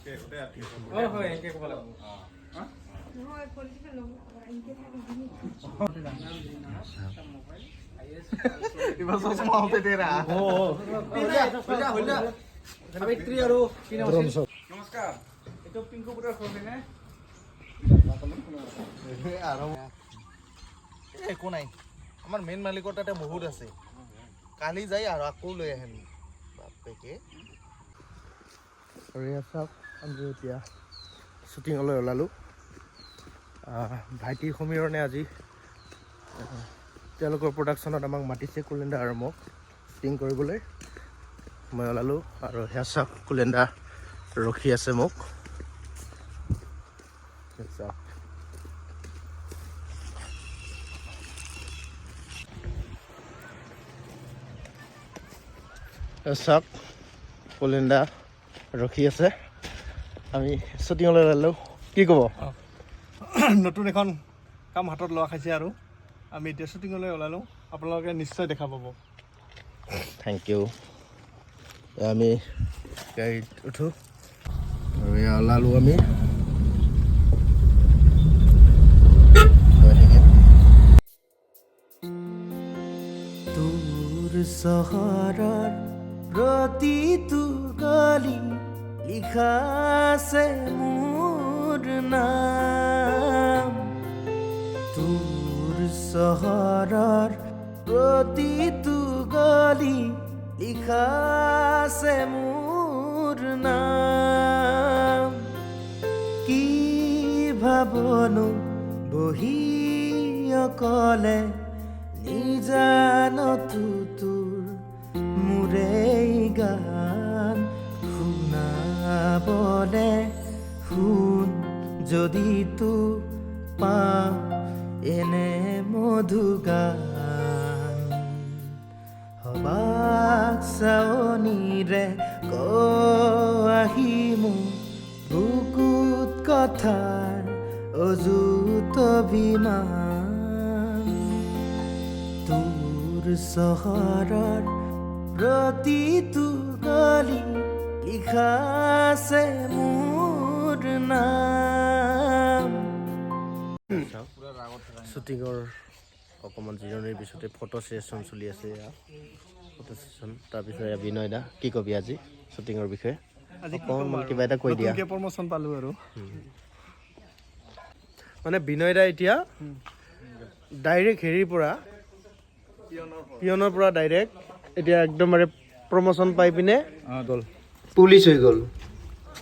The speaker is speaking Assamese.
হয় এনেকৈ ক'ব লাগিব নহয় পলিটিকেল লগ এনেকৈ থাকে इबा चश्मा होते तेरा সাবিত্ৰী আৰু কি নাম আছিল নমস্কাৰ এইটো পিংকু পুৰৰ ঘৰ হয়নে একো নাই আমাৰ মেইন মালিকৰ তাতে বহুত আছে কালি যাই আৰু আকৌ লৈ আহিম বাপেকে চাওক আমি এতিয়া শ্বুটিঙলৈ ওলালোঁ ভাইটি সমীৰণে আজি তেওঁলোকৰ প্ৰডাকশ্যনত আমাক মাতিছে কুলেণ্ডা আৰু মোক শ্বুটিং কৰিবলৈ মই ওলালোঁ আৰু সেয়া চাওক কুলেণ্ডা ৰখি আছে মোক চাওক চাওক কুলেণ্ডা ৰখি আছে আমি শ্বুটিঙলৈ ওলালোঁ কি ক'ব নতুন এখন কাম হাতত লোৱা খাইছে আৰু আমি এতিয়া শ্বুটিঙলৈ ওলালোঁ আপোনালোকে নিশ্চয় দেখা পাব থেংক ইউ আমি গাড়ীত উঠোঁ আৰু এয়া ওলালোঁ আমি তোৰ চহৰৰ প্ৰতিটো গলি লিখা আছে মোৰ নাম তোৰ চহৰৰ প্ৰতিটো গলি লিখা আছে মোৰ নাম কি ভাবনো বহি অকলে নিজানতো তোৰ মোৰে গান শুনাবলে শুন যদি তো পাওঁ এনে মধু গান হবাক চাৱনীৰে আহি মোৰ বুকুত কথাৰ অযুত অভিমান তোৰ চহৰৰ প্ৰতিটো গলি লিখা আছে মোৰ নাম শ্বুটিঙৰ অকণমান জিৰণিৰ পিছতে ফটো ছেশ্যন চলি আছে ফটো ছেশ্যন তাৰপিছত বিনয় দা কি ক'বি আজি শ্বুটিঙৰ বিষয়ে অকণমান কিবা এটা কৈ দিয়া প্ৰমোশ্যন পালোঁ আৰু মানে বিনয় দা এতিয়া ডাইৰেক্ট হেৰিৰ পৰা পিয়নৰ পৰা ডাইৰেক্ট এতিয়া একদম প্ৰমোশ্যন পাই পিনে গ'ল পুলিচ হৈ গ'ল